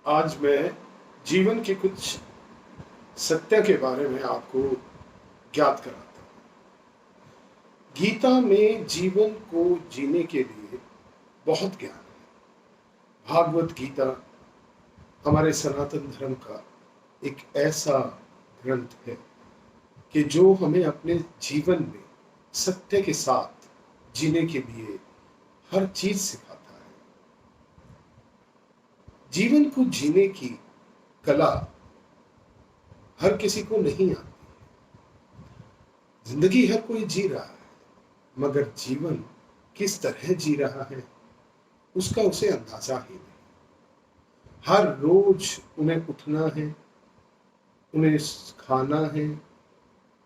आज मैं जीवन के कुछ सत्य के बारे में आपको ज्ञात कराता हूँ। गीता में जीवन को जीने के लिए बहुत ज्ञान है। भागवत गीता हमारे सनातन धर्म का एक ऐसा ग्रंथ है कि जो हमें अपने जीवन में सत्य के साथ जीने के लिए हर चीज सिखाता है। जीवन को जीने की कला हर किसी को नहीं आती। जिंदगी हर कोई जी रहा है, मगर जीवन किस तरह जी रहा है उसका उसे अंदाजा ही नहीं। हर रोज उन्हें उठना है, उन्हें खाना है,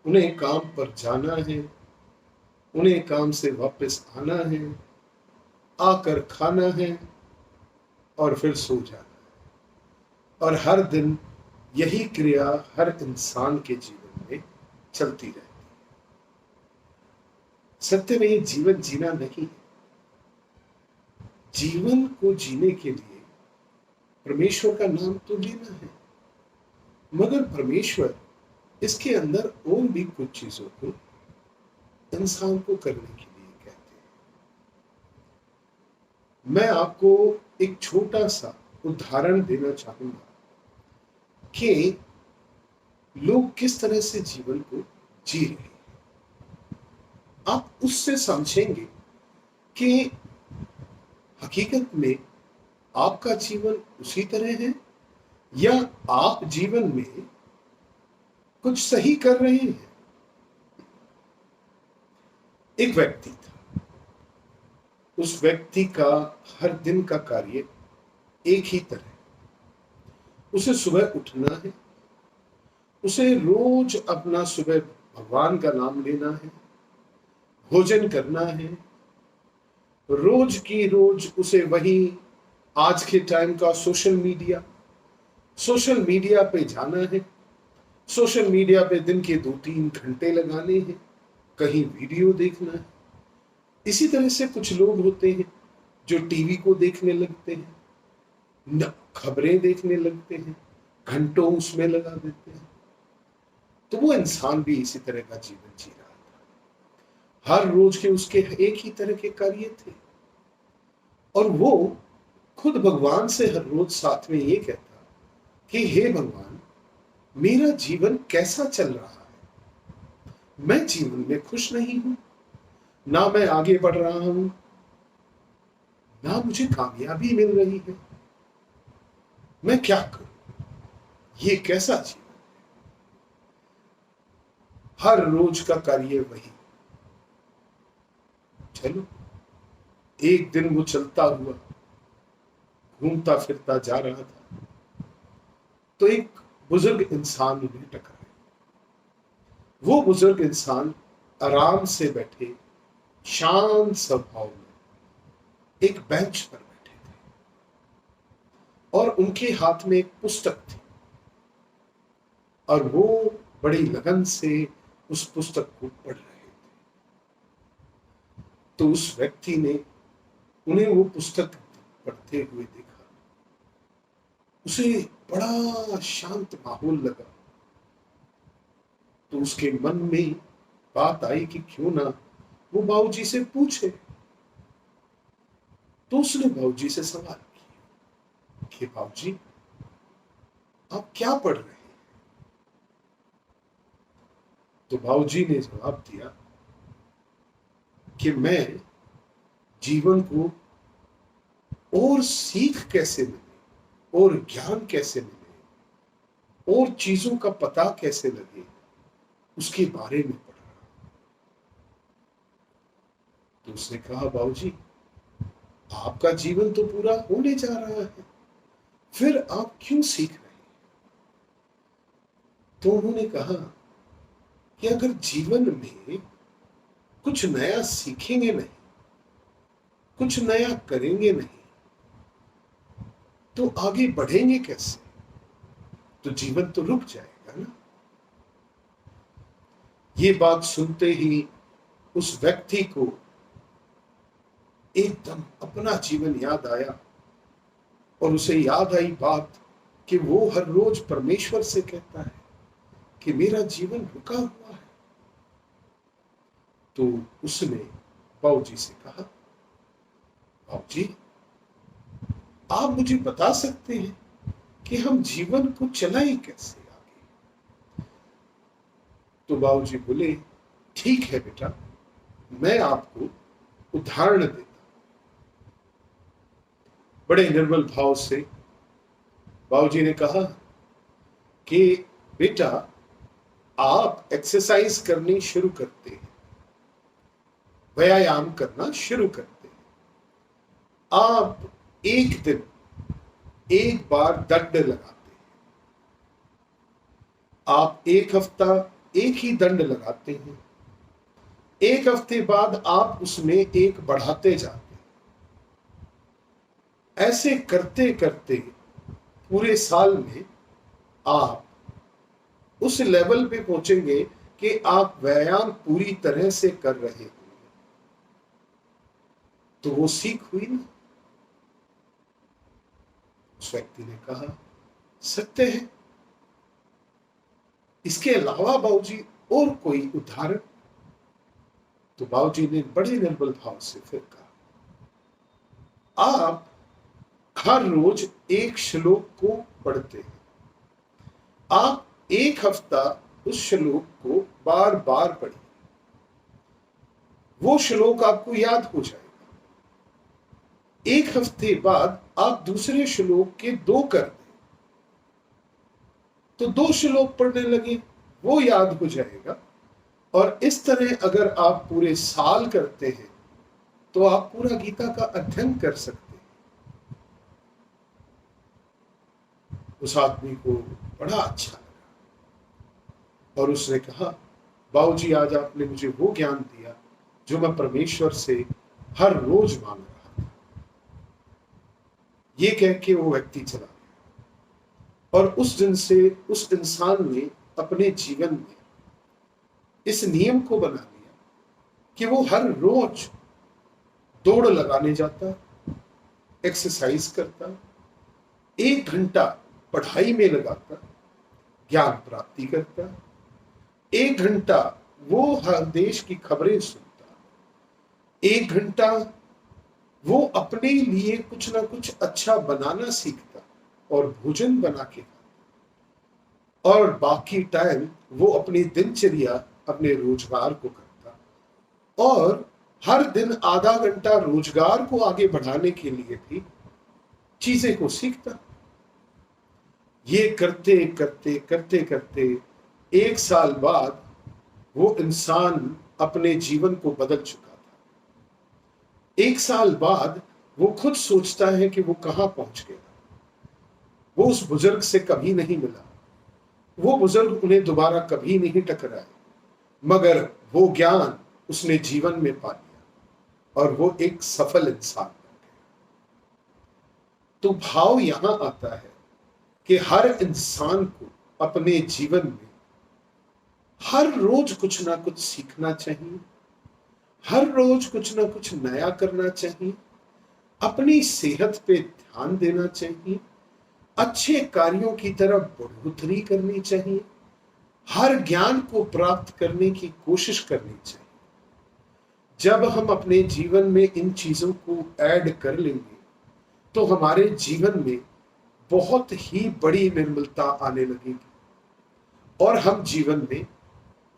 उन्हें काम पर जाना है, उन्हें काम से वापस आना है, आकर खाना है और फिर सो जाना है। और हर दिन यही क्रिया हर इंसान के जीवन में चलती रहती है। सत्य में ये जीवन जीना नहीं है। जीवन को जीने के लिए परमेश्वर का नाम तो लेना है, मगर परमेश्वर इसके अंदर और भी कुछ चीजों को इंसान को करने के लिए कहते हैं। मैं आपको एक छोटा सा उदाहरण देना चाहूंगा कि लोग किस तरह से जीवन को जी रहे हैं। आप उससे समझेंगे कि हकीकत में आपका जीवन उसी तरह है या आप जीवन में कुछ सही कर रहे हैं। एक व्यक्ति था, उस व्यक्ति का हर दिन का कार्य एक ही तरह। उसे सुबह उठना है, उसे रोज अपना सुबह भगवान का नाम लेना है, भोजन करना है, रोज की रोज उसे वही आज के टाइम का सोशल मीडिया पे जाना है, सोशल मीडिया पे दिन के 2-3 घंटे लगाने हैं, कहीं वीडियो देखना है। इसी तरह से कुछ लोग होते हैं जो टीवी को देखने लगते हैं, खबरें देखने लगते हैं, घंटों उसमें लगा देते हैं। तो वो इंसान भी इसी तरह का जीवन जी रहा था। हर रोज के उसके एक ही तरह के कार्य थे और वो खुद भगवान से हर रोज साथ में ये कहता कि हे भगवान, मेरा जीवन कैसा चल रहा है? मैं जीवन में खुश नहीं हूं, ना मैं आगे बढ़ रहा हूं, ना मुझे कामयाबी मिल रही है। मैं क्या करूं? ये कैसा जीवन? हर रोज का कार्य वही। चलो, एक दिन वो चलता हुआ घूमता फिरता जा रहा था तो एक बुजुर्ग इंसान उन्हें टकराया। वो बुजुर्ग इंसान आराम से बैठे शांत स्वभाव में एक बेंच पर बैठे थे और उनके हाथ में एक पुस्तक थी और वो बड़ी लगन से उस पुस्तक को पढ़ रहे थे। तो उस व्यक्ति ने उन्हें वो पुस्तक पढ़ते हुए देखा। उसे बड़ा शांत माहौल लगा। तो उसके मन में बात आई कि क्यों ना वो बाबूजी से पूछे। तो उसने बाबूजी से सवाल किया कि बाबूजी, आप क्या पढ़ रहे हैं? तो बाबूजी ने जवाब दिया कि मैं जीवन को और सीख कैसे मिले, और ज्ञान कैसे मिले, और चीजों का पता कैसे लगे, उसके बारे में पढ़ रहा। तो उसने कहा, बाबूजी, आपका जीवन तो पूरा होने जा रहा है, फिर आप क्यों सीख रहे हैं? तो उन्होंने कहा कि अगर जीवन में कुछ नया सीखेंगे नहीं, कुछ नया करेंगे नहीं, तो आगे बढ़ेंगे कैसे? तो जीवन तो रुक जाएगा ना। ये बात सुनते ही उस व्यक्ति को एकदम अपना जीवन याद आया और उसे याद आई बात कि वो हर रोज परमेश्वर से कहता है कि मेरा जीवन रुका हुआ है। तो उसने बाबूजी से कहा, बाबूजी आप मुझे बता सकते हैं कि हम जीवन को चलाएं कैसे आगे? तो बाबूजी बोले, ठीक है बेटा, मैं आपको उदाहरण देता। बड़े निर्मल भाव से बाबूजी ने कहा कि बेटा आप एक्सरसाइज करनी शुरू करते हैं, व्यायाम करना शुरू करते हैं। आप एक दिन एक बार दंड लगाते हैं, आप एक हफ्ता एक ही दंड लगाते हैं, एक हफ्ते बाद आप उसमें एक बढ़ाते जाते हैं। ऐसे करते करते पूरे साल में आप उस लेवल पे पहुंचेंगे कि आप व्यायाम पूरी तरह से कर रहे होंगे। तो वो सीख हुई ना। उस व्यक्ति ने कहा, सत्य है, इसके अलावा बाबूजी और कोई उदाहरण? तो बाबूजी ने बड़े निर्बल भाव से फिर कहा, आप हर रोज एक श्लोक को पढ़ते हैं, आप एक हफ्ता उस श्लोक को बार बार पढ़िए, वो श्लोक आपको याद हो जाएगा। एक हफ्ते बाद आप दूसरे श्लोक के 2 कर दें, तो 2 श्लोक पढ़ने लगे, वो याद हो जाएगा। और इस तरह अगर आप पूरे साल करते हैं तो आप पूरा गीता का अध्ययन कर सकते हैं। उस आदमी को बड़ा अच्छा लगा और उसने कहा, बाबूजी आज आपने मुझे वो ज्ञान दिया जो मैं परमेश्वर से हर रोज मांग रहा था। ये कह के वो व्यक्ति चला गया। और उस दिन से उस इंसान ने अपने जीवन में इस नियम को बना लिया कि वो हर रोज दौड़ लगाने जाता, एक्सरसाइज करता, 1 घंटा पढ़ाई में लगाता, ज्ञान प्राप्ति करता, 1 घंटा वो हर देश की खबरें सुनता, 1 घंटा वो अपने लिए कुछ ना कुछ अच्छा बनाना सीखता और भोजन बना के खाता, और बाकी टाइम वो अपनी दिनचर्या अपने रोजगार को करता और हर दिन आधा घंटा रोजगार को आगे बढ़ाने के लिए भी चीजें को सीखता। ये करते करते करते करते 1 साल बाद वो इंसान अपने जीवन को बदल चुका था। 1 साल बाद वो खुद सोचता है कि वो कहां पहुंच गया। वो उस बुजुर्ग से कभी नहीं मिला, वो बुजुर्ग उन्हें दोबारा कभी नहीं टकराए, मगर वो ज्ञान उसने जीवन में पा लिया और वो एक सफल इंसान बन गया। तो भाव यहां आता है कि हर इंसान को अपने जीवन में हर रोज कुछ ना कुछ सीखना चाहिए, हर रोज कुछ ना कुछ नया करना चाहिए, अपनी सेहत पे ध्यान देना चाहिए, अच्छे कार्यों की तरफ बढ़ोतरी करनी चाहिए, हर ज्ञान को प्राप्त करने की कोशिश करनी चाहिए। जब हम अपने जीवन में इन चीजों को ऐड कर लेंगे तो हमारे जीवन में बहुत ही बड़ी निर्मलता आने लगेगी और हम जीवन में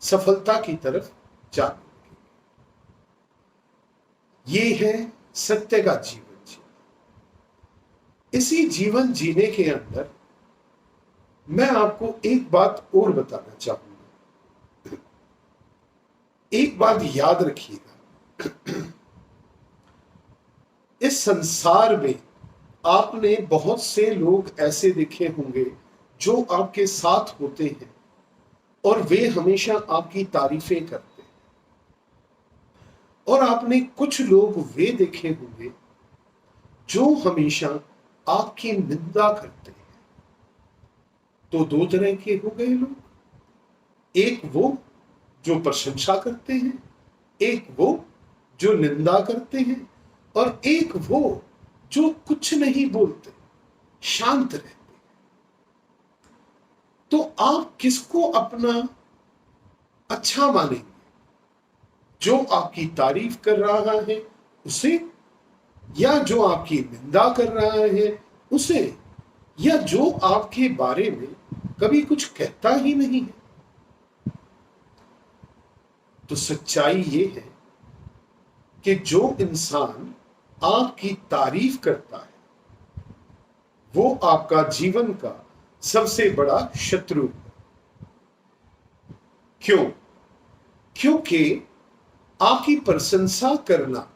सफलता की तरफ जाने लगेंगे। ये है सत्य का जीवन जीना। इसी जीवन जीने के अंदर मैं आपको एक बात और बताना चाहूंगा। एक बात याद रखिएगा, इस संसार में आपने बहुत से लोग ऐसे देखे होंगे जो आपके साथ होते हैं और वे हमेशा आपकी तारीफें करते हैं, और आपने कुछ लोग वे देखे होंगे जो हमेशा आपकी निंदा करते हैं। तो 2 तरह के हो गए लोग, एक वो जो प्रशंसा करते हैं, एक वो जो निंदा करते हैं, और एक वो जो कुछ नहीं बोलते, शांत रहते हैं। तो आप किसको अपना अच्छा मानेंगे? जो आपकी तारीफ कर रहा है उसे, या जो आपकी निंदा कर रहा है उसे, या जो आपके बारे में कभी कुछ कहता ही नहीं है? तो सच्चाई ये है कि जो इंसान आपकी तारीफ करता है वो आपका जीवन का सबसे बड़ा शत्रु है। क्यों? क्योंकि आपकी प्रशंसा करना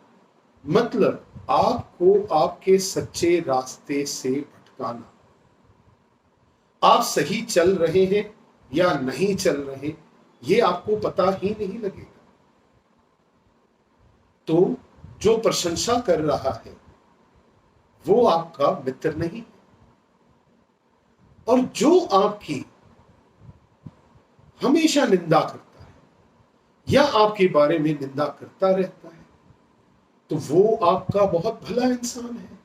मतलब आपको आपके सच्चे रास्ते से भटकाना। आप सही चल रहे हैं या नहीं चल रहे, ये आपको पता ही नहीं लगेगा। तो जो प्रशंसा कर रहा है वो आपका मित्र नहीं है, और जो आपकी हमेशा निंदा करता है या आपके बारे में निंदा करता रहता है तो वो आपका बहुत भला इंसान है।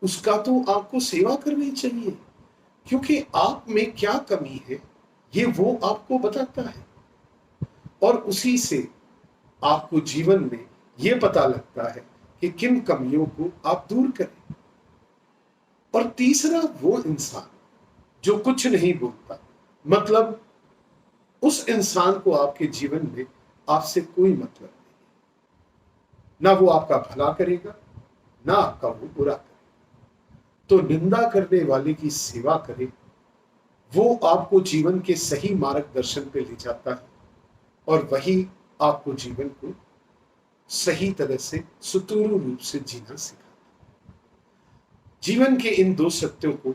उसका तो आपको सेवा करनी चाहिए, क्योंकि आप में क्या कमी है ये वो आपको बताता है, और उसी से आपको जीवन में ये पता लगता है कि किन कमियों को आप दूर करें। और तीसरा वो इंसान जो कुछ नहीं बोलता, मतलब उस इंसान को आपके जीवन में आपसे कोई मतलब नहीं, ना वो आपका भला करेगा ना आपका वो बुरा करेगा। तो निंदा करने वाले की सेवा करें, वो आपको जीवन के सही मार्गदर्शन पे ले जाता है और वही आपको जीवन को सही तरह से सुचारू रूप से जीना सिखाता है। जीवन के इन दो सत्यों को